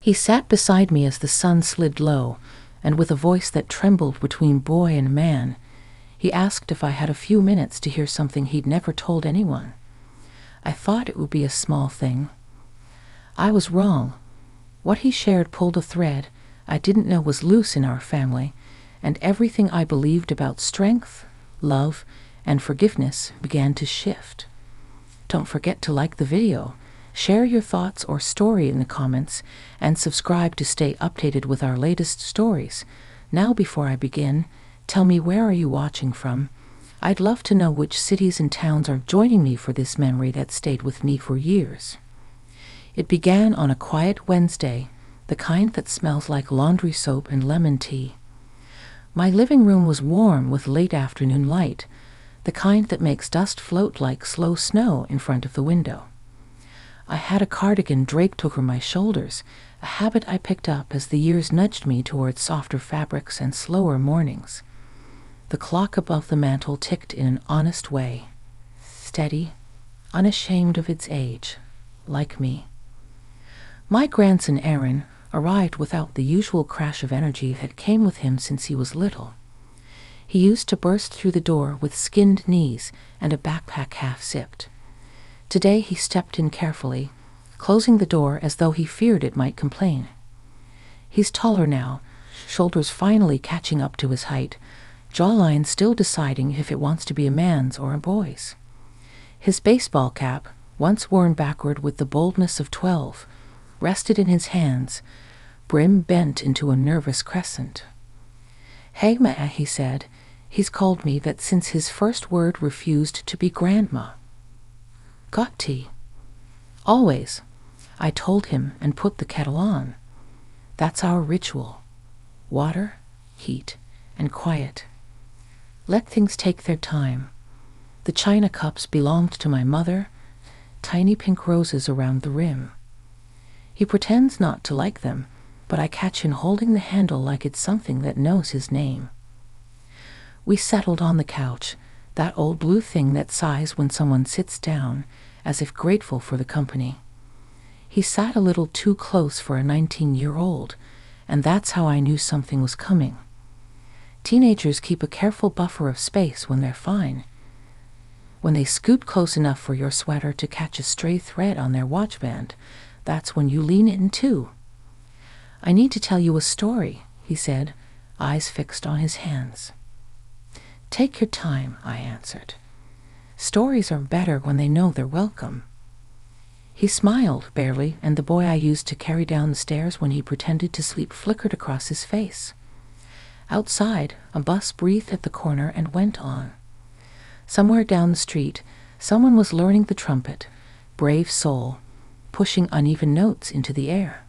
He sat beside me as the sun slid low, and with a voice that trembled between boy and man, he asked if I had a few minutes to hear something he'd never told anyone. I thought it would be a small thing. I was wrong. What he shared pulled a thread I didn't know was loose in our family, and everything I believed about strength, love, and forgiveness began to shift. Don't forget to like the video, share your thoughts or story in the comments, and subscribe to stay updated with our latest stories. Now, before I begin, tell me, where are you watching from? I'd love to know which cities and towns are joining me for this memory that stayed with me for years. It began on a quiet Wednesday, the kind that smells like laundry soap and lemon tea. My living room was warm with late afternoon light, the kind that makes dust float like slow snow in front of the window. I had a cardigan draped over my shoulders, a habit I picked up as the years nudged me towards softer fabrics and slower mornings. The clock above the mantel ticked in an honest way, steady, unashamed of its age, like me. My grandson Aaron arrived without the usual crash of energy that came with him since he was little. He used to burst through the door with skinned knees and a backpack half zipped. Today he stepped in carefully, closing the door as though he feared it might complain. He's taller now, shoulders finally catching up to his height, jawline still deciding if it wants to be a man's or a boy's. His baseball cap, once worn backward with the boldness of 12, rested in his hands, brim bent into a nervous crescent. "Hey, Ma," he said. He's called me that since his first word refused to be grandma. "Got tea?" "Always," I told him and put the kettle on. That's our ritual. Water, heat, and quiet. Let things take their time. The china cups belonged to my mother, tiny pink roses around the rim. He pretends not to like them, but I catch him holding the handle like it's something that knows his name. We settled on the couch, that old blue thing that sighs when someone sits down, as if grateful for the company. He sat a little too close for a 19-year-old, and that's how I knew something was coming. Teenagers keep a careful buffer of space when they're fine. When they scoot close enough for your sweater to catch a stray thread on their watch band, that's when you lean in too. "I need to tell you a story," he said, eyes fixed on his hands. "Take your time," I answered. "Stories are better when they know they're welcome." He smiled, barely, and the boy I used to carry down the stairs when he pretended to sleep flickered across his face. Outside, a bus breathed at the corner and went on. Somewhere down the street, someone was learning the trumpet, brave soul, pushing uneven notes into the air.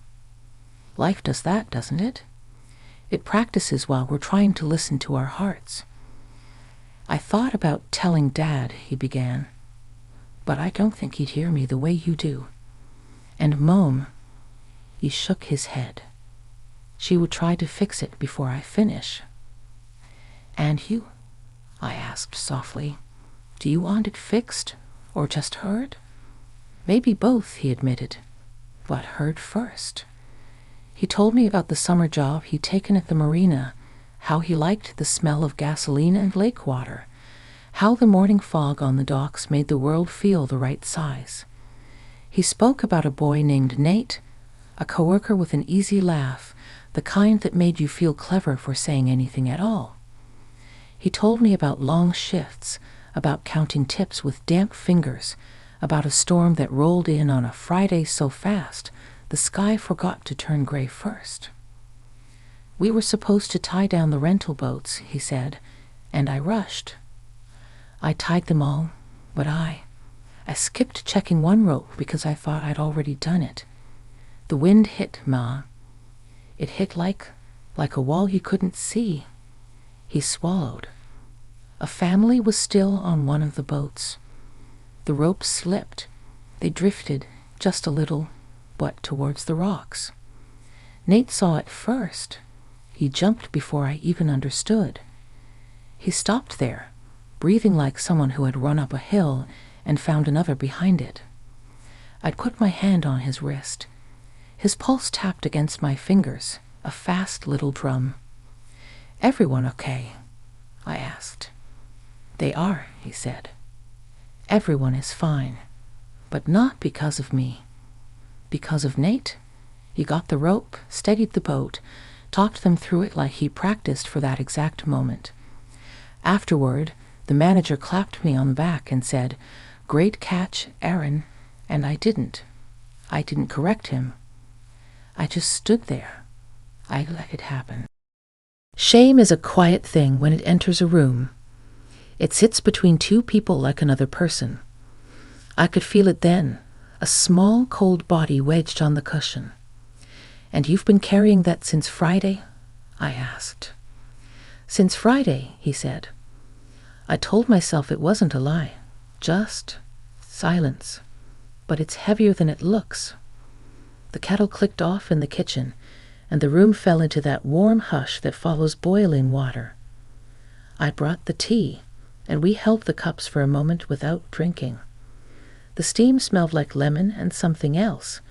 Life does that, doesn't it? It practices while we're trying to listen to our hearts. "I thought about telling Dad," he began, "but I don't think he'd hear me the way you do. And Mom," he shook his head, "she would try to fix it before I finish." "And you?" I asked softly. "Do you want it fixed, or just heard?" "Maybe both," he admitted, "but heard first." He told me about the summer job he'd taken at the marina, how he liked the smell of gasoline and lake water, how the morning fog on the docks made the world feel the right size. He spoke about a boy named Nate, a coworker with an easy laugh, the kind that made you feel clever for saying anything at all. He told me about long shifts, about counting tips with damp fingers, about a storm that rolled in on a Friday so fast the sky forgot to turn gray first. "We were supposed to tie down the rental boats," he said, "and I rushed. I tied them all, but I skipped checking one rope because I thought I'd already done it. The wind hit, Ma. It hit like a wall you couldn't see." He swallowed. A family was still on one of the boats. The ropes slipped. They drifted just a little, but towards the rocks. Nate saw it first. He jumped before I even understood. He stopped there, breathing like someone who had run up a hill and found another behind it. I'd put my hand on his wrist. His pulse tapped against my fingers, a fast little drum. "Everyone okay?" I asked. "They are," he said. "Everyone is fine, but not because of me. Because of Nate. He got the rope, steadied the boat, talked them through it like he practiced for that exact moment. Afterward, the manager clapped me on the back and said, 'Great catch, Aaron,' and I didn't. I didn't correct him. I just stood there. I let it happen." Shame is a quiet thing when it enters a room. It sits between two people like another person. I could feel it then, a small, cold body wedged on the cushion. "And you've been carrying that since Friday?" I asked. "Since Friday," he said. I told myself it wasn't a lie, just silence. But it's heavier than it looks. The kettle clicked off in the kitchen, and the room fell into that warm hush that follows boiling water. I brought the tea, and we held the cups for a moment without drinking. The steam smelled like lemon and something else,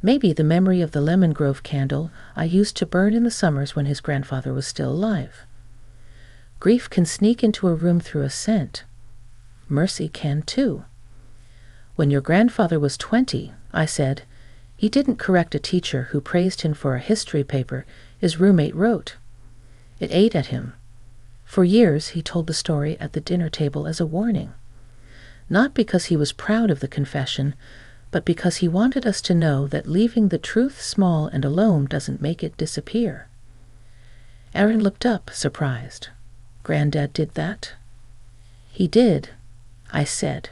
maybe the memory of the lemon grove candle I used to burn in the summers when his grandfather was still alive. Grief can sneak into a room through a scent. Mercy can too. When your grandfather was 20, I said, he didn't correct a teacher who praised him for a history paper his roommate wrote. It ate at him. For years he told the story at the dinner table as a warning. Not because he was proud of the confession, but because he wanted us to know that leaving the truth small and alone doesn't make it disappear. Aaron looked up, surprised. "Granddad did that?" "He did," I said.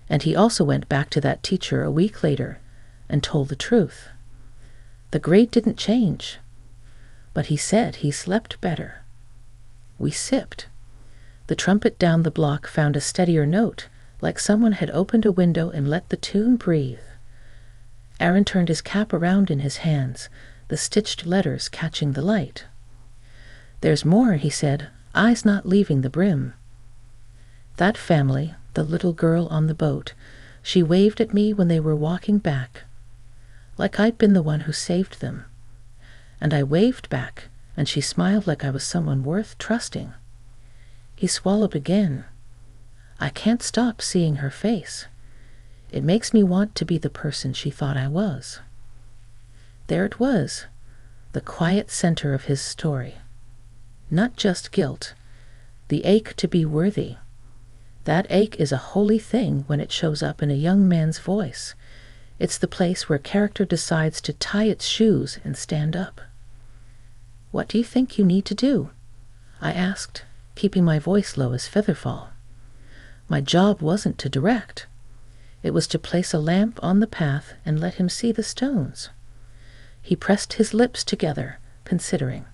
And he also went back to that teacher a week later and told the truth. The grade didn't change, but he said he slept better. We sipped. The trumpet down the block found a steadier note, like someone had opened a window and let the tune breathe. Aaron turned his cap around in his hands, the stitched letters catching the light. "There's more," he said, eyes not leaving the brim. That family, the little girl on the boat, she waved at me when they were walking back, like I'd been the one who saved them. And I waved back, and she smiled like I was someone worth trusting. He swallowed again. I can't stop seeing her face. It makes me want to be the person she thought I was. There it was, the quiet center of his story. Not just guilt, the ache to be worthy. That ache is a holy thing when it shows up in a young man's voice. It's the place where character decides to tie its shoes and stand up. "What do you think you need to do?" I asked, keeping my voice low as featherfall. My job wasn't to direct. It was to place a lamp on the path and let him see the stones. He pressed his lips together, considering.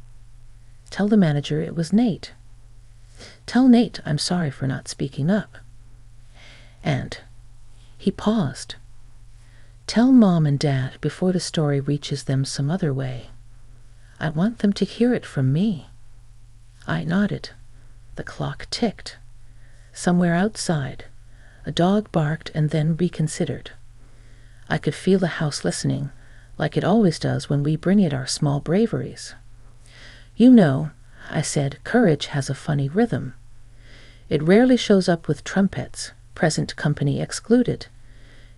"Tell the manager it was Nate. Tell Nate I'm sorry for not speaking up. And," he paused, "tell Mom and Dad before the story reaches them some other way. I want them to hear it from me." I nodded. The clock ticked. Somewhere outside, a dog barked and then reconsidered. I could feel the house listening, like it always does when we bring it our small braveries. "You know," I said, "courage has a funny rhythm. It rarely shows up with trumpets, present company excluded.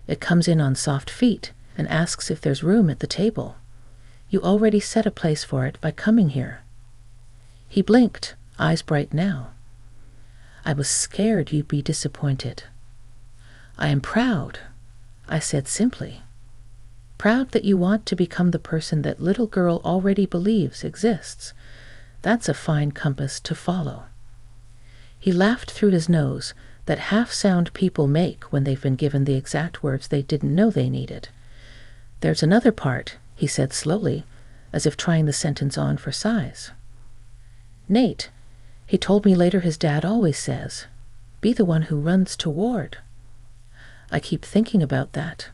It comes in on soft feet and asks if there's room at the table. You already set a place for it by coming here." He blinked, eyes bright now. "I was scared you'd be disappointed." "I am proud," I said simply. "Proud that you want to become the person that little girl already believes exists. That's a fine compass to follow." He laughed through his nose, that half-sound people make when they've been given the exact words they didn't know they needed. "There's another part," he said slowly, as if trying the sentence on for size. "Nate, he told me later his dad always says, 'Be the one who runs toward.' I keep thinking about that.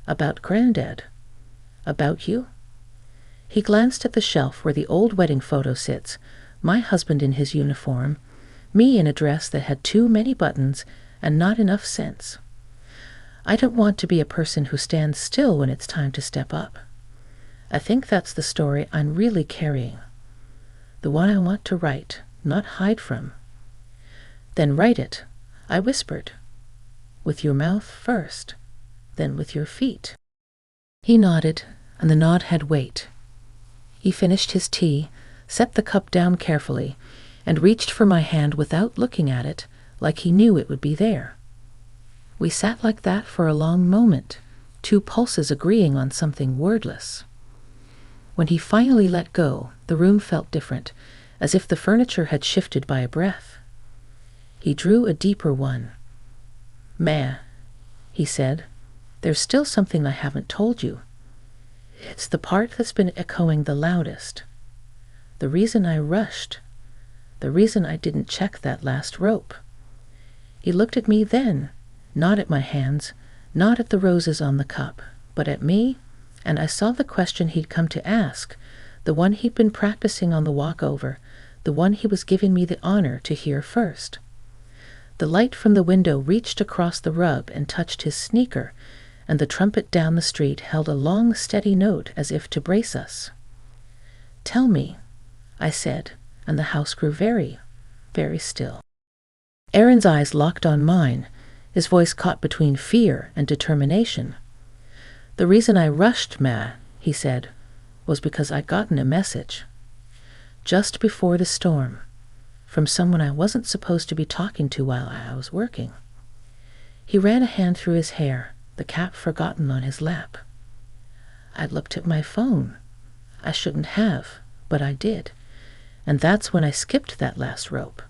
About Granddad. About you." He glanced at the shelf where the old wedding photo sits, my husband in his uniform, me in a dress that had too many buttons and not enough sense. I don't want to be a person who stands still when it's time to step up. I think that's the story I'm really carrying. The one I want to write, not hide from. Then write it, I whispered. With your mouth first, then with your feet. He nodded, and the nod had weight. He finished his tea, set the cup down carefully, and reached for my hand without looking at it, like he knew it would be there. We sat like that for a long moment, two pulses agreeing on something wordless. When he finally let go, the room felt different, as if the furniture had shifted by a breath. He drew a deeper one. "Ma," he said, "there's still something I haven't told you. It's the part that's been echoing the loudest. The reason I rushed. The reason I didn't check that last rope." He looked at me then, not at my hands, not at the roses on the cup, but at me, and I saw the question he'd come to ask, the one he'd been practicing on the walk over, the one he was giving me the honor to hear first. The light from the window reached across the rug and touched his sneaker, and the trumpet down the street held a long, steady note as if to brace us. "Tell me," I said, and the house grew very, very still. Aaron's eyes locked on mine, his voice caught between fear and determination. "The reason I rushed, Ma," he said, "was because I'd gotten a message. Just before the storm, from someone I wasn't supposed to be talking to while I was working." He ran a hand through his hair, the cap forgotten on his lap. I'd looked at my phone. I shouldn't have, but I did. And that's when I skipped that last rope.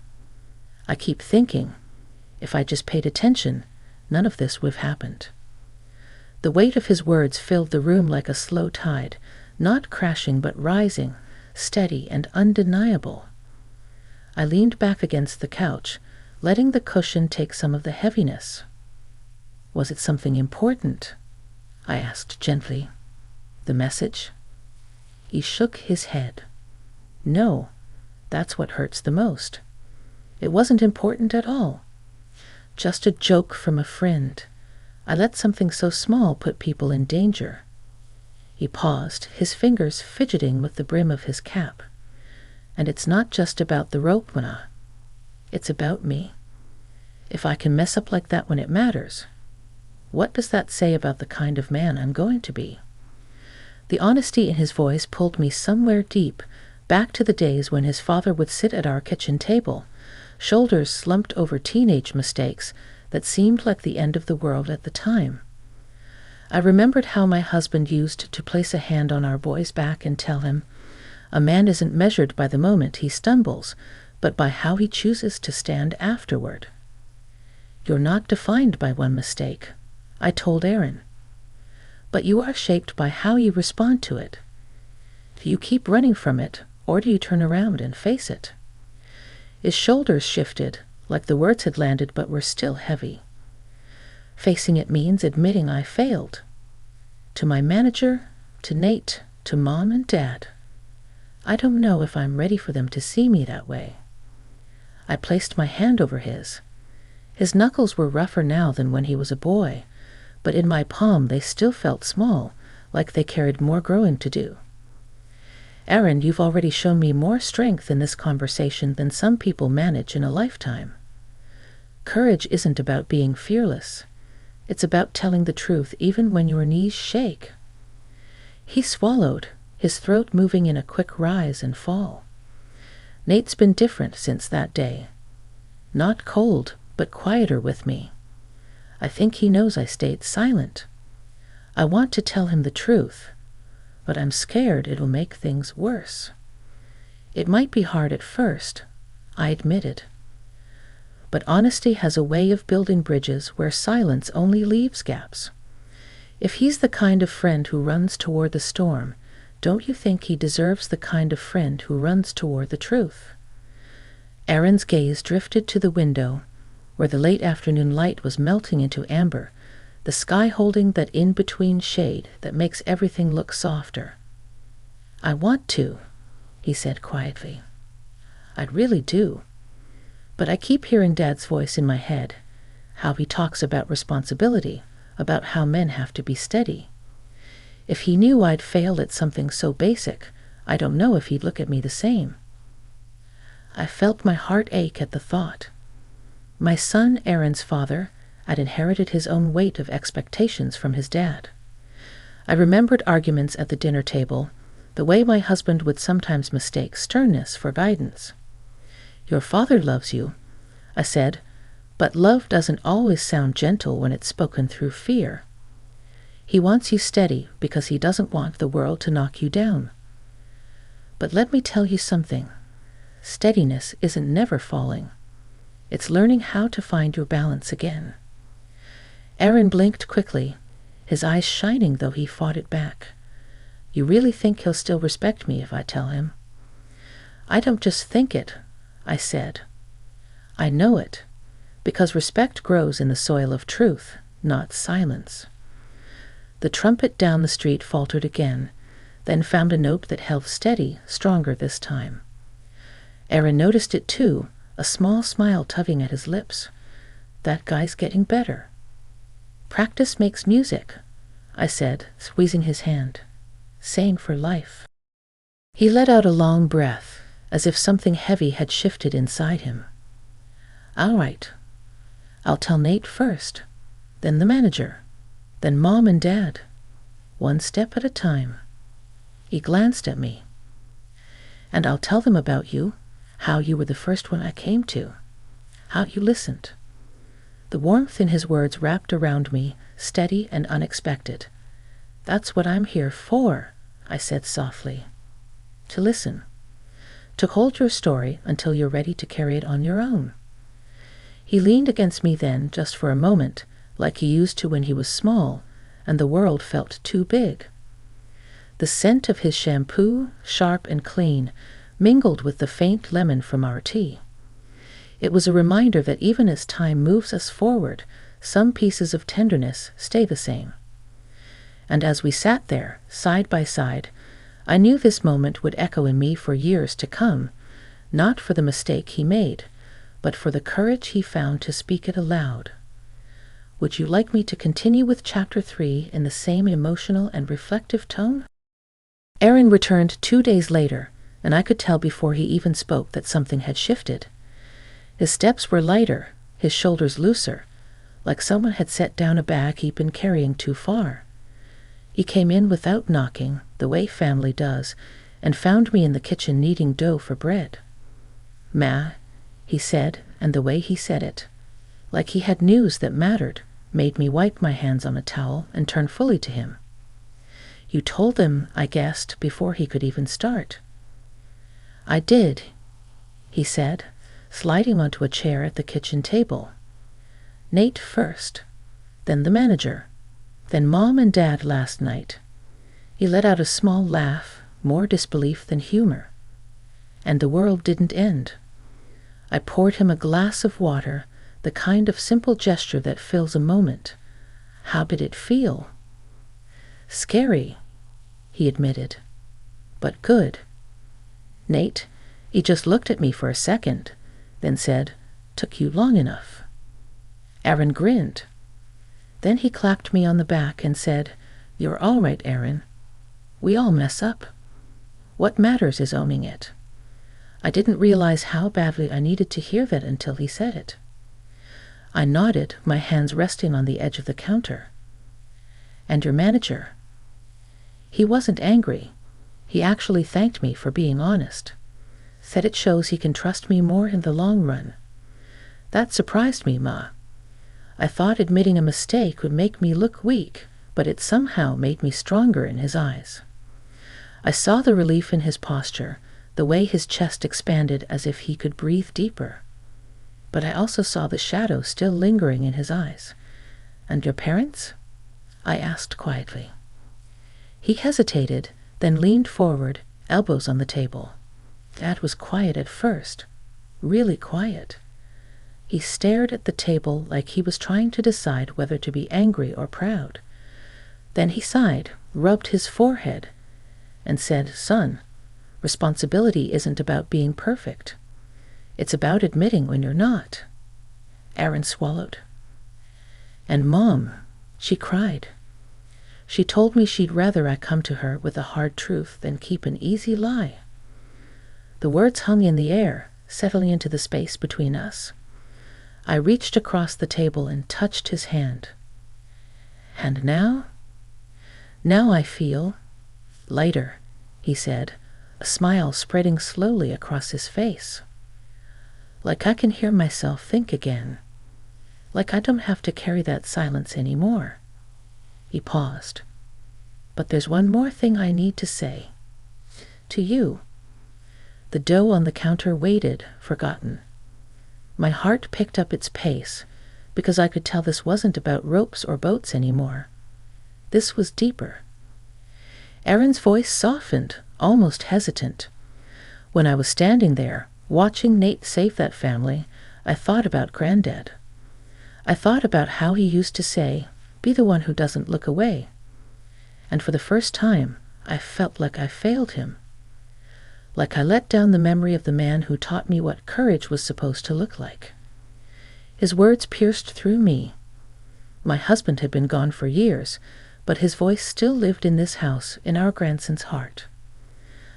I keep thinking, if I just paid attention, none of this would have happened. The weight of his words filled the room like a slow tide, not crashing but rising, steady and undeniable. I leaned back against the couch, letting the cushion take some of the heaviness. "Was it something important?" I asked gently. "The message?" He shook his head. "No, that's what hurts the most. It wasn't important at all. Just a joke from a friend. I let something so small put people in danger." He paused, his fingers fidgeting with the brim of his cap. "And it's not just about the rope, Mana. It's about me. If I can mess up like that when it matters, what does that say about the kind of man I'm going to be?" The honesty in his voice pulled me somewhere deep, back to the days when his father would sit at our kitchen table, shoulders slumped over teenage mistakes that seemed like the end of the world at the time. I remembered how my husband used to place a hand on our boy's back and tell him, "A man isn't measured by the moment he stumbles, but by how he chooses to stand afterward." "You're not defined by one mistake," I told Aaron. "But you are shaped by how you respond to it. Do you keep running from it, or do you turn around and face it?" His shoulders shifted, like the words had landed but were still heavy. "Facing it means admitting I failed. To my manager, to Nate, to Mom and Dad. I don't know if I'm ready for them to see me that way." I placed my hand over his. His knuckles were rougher now than when he was a boy, but in my palm they still felt small, like they carried more growing to do. "Aaron, you've already shown me more strength in this conversation than some people manage in a lifetime. Courage isn't about being fearless. It's about telling the truth even when your knees shake." He swallowed, his throat moving in a quick rise and fall. "Nate's been different since that day. Not cold, but quieter with me. I think he knows I stayed silent. I want to tell him the truth, but I'm scared it'll make things worse. It might be hard at first," I admitted. "But honesty has a way of building bridges where silence only leaves gaps. If he's the kind of friend who runs toward the storm, don't you think he deserves the kind of friend who runs toward the truth?" Aaron's gaze drifted to the window, where the late afternoon light was melting into amber, the sky holding that in-between shade that makes everything look softer. "I want to," he said quietly. "I really do. But I keep hearing Dad's voice in my head, how he talks about responsibility, about how men have to be steady. If he knew I'd failed at something so basic, I don't know if he'd look at me the same. I felt my heart ache at the thought. My son, Aaron's father, had inherited his own weight of expectations from his dad. I remembered arguments at the dinner table, the way my husband would sometimes mistake sternness for guidance. "Your father loves you," I said, "but love doesn't always sound gentle when it's spoken through fear. He wants you steady because he doesn't want the world to knock you down. But let me tell you something. Steadiness isn't never falling. It's learning how to find your balance again." Aaron blinked quickly, his eyes shining though he fought it back. "You really think he'll still respect me if I tell him?" "I don't just think it," I said. "I know it, because respect grows in the soil of truth, not silence." The trumpet down the street faltered again, then found a note that held steady, stronger this time. Aaron noticed it too, a small smile tugging at his lips. "That guy's getting better." "Practice makes music," I said, squeezing his hand. "Same for life." He let out a long breath, as if something heavy had shifted inside him. "All right. I'll tell Nate first, then the manager, then Mom and Dad. One step at a time." He glanced at me. "And I'll tell them about you, how you were the first one I came to, how you listened." The warmth in his words wrapped around me, steady and unexpected. "That's what I'm here for," I said softly. "To listen. To hold your story until you're ready to carry it on your own." He leaned against me then, just for a moment, like he used to when he was small, and the world felt too big. The scent of his shampoo, sharp and clean, mingled with the faint lemon from our tea. It was a reminder that even as time moves us forward, some pieces of tenderness stay the same. And as we sat there, side by side, I knew this moment would echo in me for years to come, not for the mistake he made, but for the courage he found to speak it aloud. Would you like me to continue with Chapter 3 in the same emotional and reflective tone? Aaron returned 2 days later, and I could tell before he even spoke that something had shifted. His steps were lighter, his shoulders looser, like someone had set down a bag he'd been carrying too far. He came in without knocking, the way family does, and found me in the kitchen kneading dough for bread. "Ma," he said, and the way he said it, like he had news that mattered, made me wipe my hands on a towel and turn fully to him. "You told them," I guessed, before he could even start. "I did," he said, sliding onto a chair at the kitchen table. "Nate first, then the manager, then Mom and Dad last night." He let out a small laugh, more disbelief than humor. "And the world didn't end." I poured him a glass of water, the kind of simple gesture that fills a moment. "How did it feel?" "Scary," he admitted, "but good." "Nate," he just looked at me for a second, then said, "Took you long enough." Aaron grinned. Then he clapped me on the back and said, "You're all right, Aaron. We all mess up. What matters is owning it." I didn't realize how badly I needed to hear that until he said it. I nodded, my hands resting on the edge of the counter. "And your manager?" He wasn't angry. He actually thanked me for being honest. Said it shows he can trust me more in the long run. That surprised me, Ma. I thought admitting a mistake would make me look weak, but it somehow made me stronger in his eyes. I saw the relief in his posture, the way his chest expanded as if he could breathe deeper. But I also saw the shadow still lingering in his eyes. "And your parents?" I asked quietly. He hesitated, then leaned forward, elbows on the table. Dad was quiet at first, really quiet. He stared at the table like he was trying to decide whether to be angry or proud. Then he sighed, rubbed his forehead, and said, "Son, responsibility isn't about being perfect. It's about admitting when you're not." Aaron swallowed. "And Mom, she cried. She told me she'd rather I come to her with a hard truth than keep an easy lie. The words hung in the air, settling into the space between us. I reached across the table and touched his hand. And now? Now I feel lighter, he said, a smile spreading slowly across his face. Like I can hear myself think again. Like I don't have to carry that silence anymore. He paused. But there's one more thing I need to say. To you. The dough on the counter waited, forgotten. My heart picked up its pace, because I could tell this wasn't about ropes or boats anymore. This was deeper. Aaron's voice softened, almost hesitant. When I was standing there, watching Nate save that family, I thought about Granddad. I thought about how he used to say, "Be the one who doesn't look away." And for the first time, I felt like I failed him. Like I let down the memory of the man who taught me what courage was supposed to look like. His words pierced through me. My husband had been gone for years, but his voice still lived in this house, in our grandson's heart.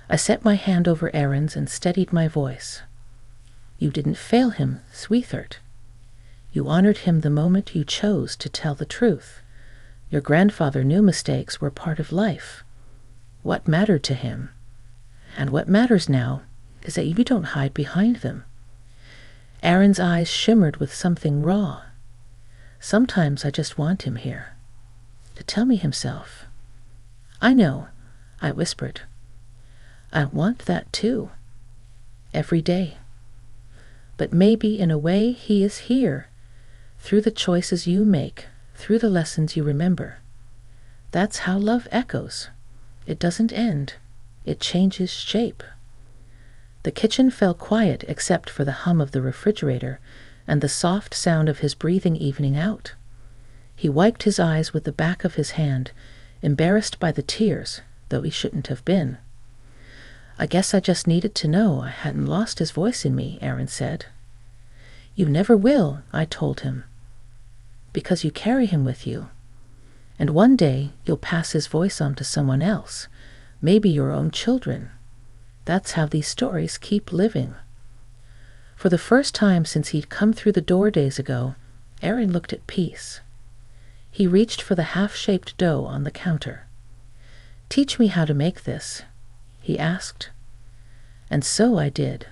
I set my hand over Aaron's and steadied my voice. You didn't fail him, sweetheart. You honored him the moment you chose to tell the truth. Your grandfather knew mistakes were part of life. What mattered to him? And what matters now is that you don't hide behind them. Aaron's eyes shimmered with something raw. Sometimes I just want him here, to tell me himself. I know, I whispered. I want that too. Every day. But maybe in a way he is here, through the choices you make, through the lessons you remember. That's how love echoes. It doesn't end. It changes shape. The kitchen fell quiet except for the hum of the refrigerator and the soft sound of his breathing evening out. He wiped his eyes with the back of his hand, embarrassed by the tears, though he shouldn't have been. I guess I just needed to know I hadn't lost his voice in me, Aaron said. You never will, I told him. Because you carry him with you. And one day you'll pass his voice on to someone else, maybe your own children. That's how these stories keep living. For the first time since he'd come through the door days ago, Aaron looked at peace. He reached for the half-shaped dough on the counter. Teach me how to make this, he asked. And so I did.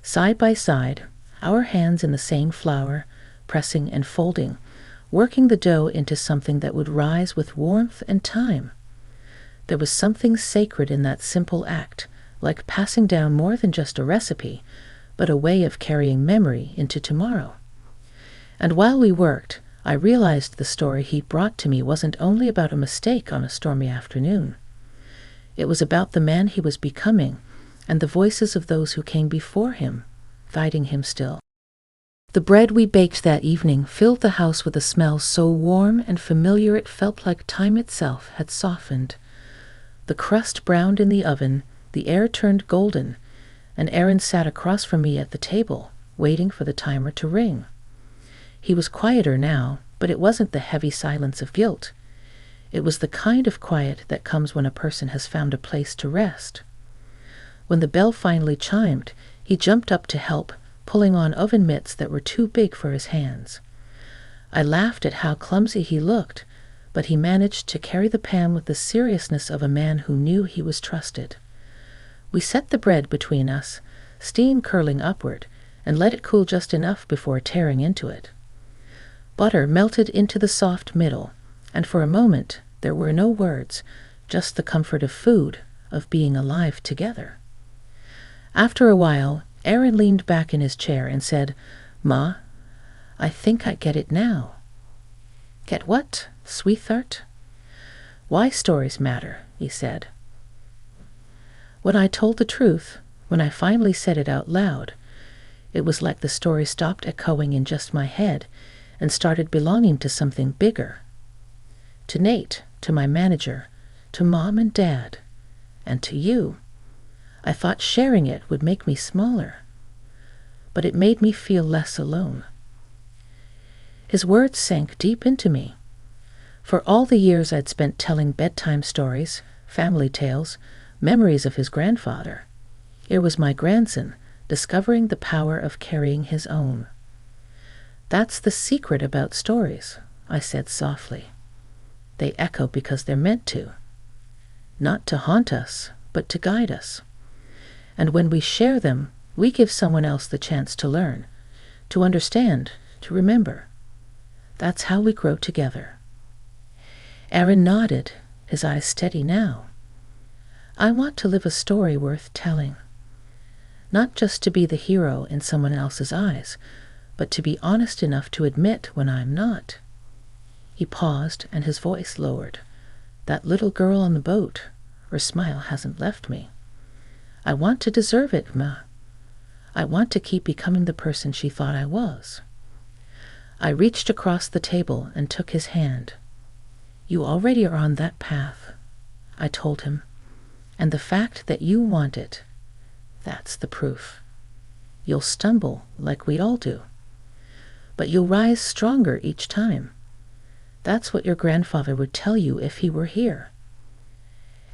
Side by side, our hands in the same flour, pressing and folding, working the dough into something that would rise with warmth and time. There was something sacred in that simple act, like passing down more than just a recipe, but a way of carrying memory into tomorrow. And while we worked, I realized the story he brought to me wasn't only about a mistake on a stormy afternoon. It was about the man he was becoming, and the voices of those who came before him, guiding him still. The bread we baked that evening filled the house with a smell so warm and familiar it felt like time itself had softened. The crust browned in the oven, the air turned golden, and Aaron sat across from me at the table, waiting for the timer to ring. He was quieter now, but it wasn't the heavy silence of guilt. It was the kind of quiet that comes when a person has found a place to rest. When the bell finally chimed, he jumped up to help, pulling on oven mitts that were too big for his hands. I laughed at how clumsy he looked, but he managed to carry the pan with the seriousness of a man who knew he was trusted. We set the bread between us, steam curling upward, and let it cool just enough before tearing into it. Butter melted into the soft middle, and for a moment there were no words, just the comfort of food, of being alive together. After a while, Aaron leaned back in his chair and said, "Ma, I think I get it now." "Get what, sweetheart?" "Why stories matter," he said. When I told the truth, when I finally said it out loud, it was like the story stopped echoing in just my head and started belonging to something bigger. To Nate, to my manager, to Mom and Dad, and to you. I thought sharing it would make me smaller, but it made me feel less alone. His words sank deep into me. For all the years I'd spent telling bedtime stories, family tales, memories of his grandfather, here was my grandson discovering the power of carrying his own. That's the secret about stories, I said softly. They echo because they're meant to. Not to haunt us, but to guide us. And when we share them, we give someone else the chance to learn, to understand, to remember. That's how we grow together. Aaron nodded, his eyes steady now. I want to live a story worth telling. Not just to be the hero in someone else's eyes, but to be honest enough to admit when I'm not. He paused, and his voice lowered. That little girl on the boat, her smile hasn't left me. I want to deserve it, Ma. I want to keep becoming the person she thought I was. I reached across the table and took his hand. You already are on that path, I told him, and the fact that you want it, that's the proof. You'll stumble like we all do, but you'll rise stronger each time. That's what your grandfather would tell you if he were here.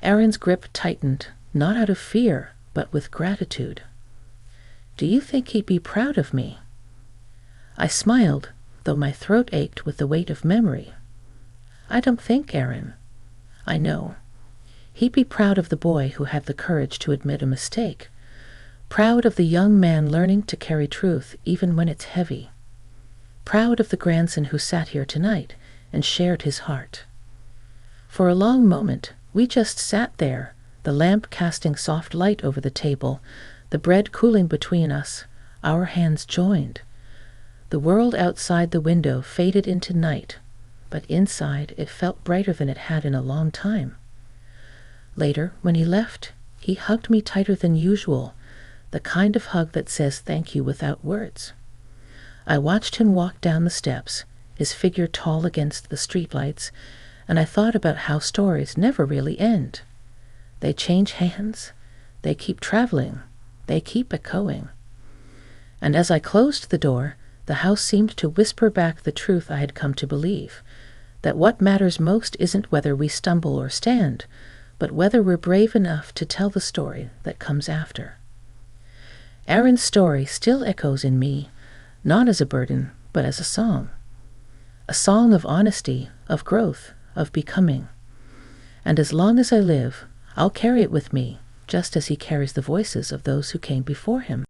Aaron's grip tightened, not out of fear, but with gratitude. Do you think he'd be proud of me? I smiled, though my throat ached with the weight of memory. I don't think, Aaron. I know. He'd be proud of the boy who had the courage to admit a mistake, proud of the young man learning to carry truth even when it's heavy, proud of the grandson who sat here tonight and shared his heart. For a long moment, we just sat there, the lamp casting soft light over the table, the bread cooling between us, our hands joined. The world outside the window faded into night, but inside it felt brighter than it had in a long time. Later, when he left, he hugged me tighter than usual, the kind of hug that says thank you without words. I watched him walk down the steps, his figure tall against the streetlights, and I thought about how stories never really end. They change hands, they keep traveling, they keep echoing. And as I closed the door, the house seemed to whisper back the truth I had come to believe, that what matters most isn't whether we stumble or stand, but whether we're brave enough to tell the story that comes after. Aaron's story still echoes in me, not as a burden, but as a song of honesty, of growth, of becoming. And as long as I live, I'll carry it with me, just as he carries the voices of those who came before him.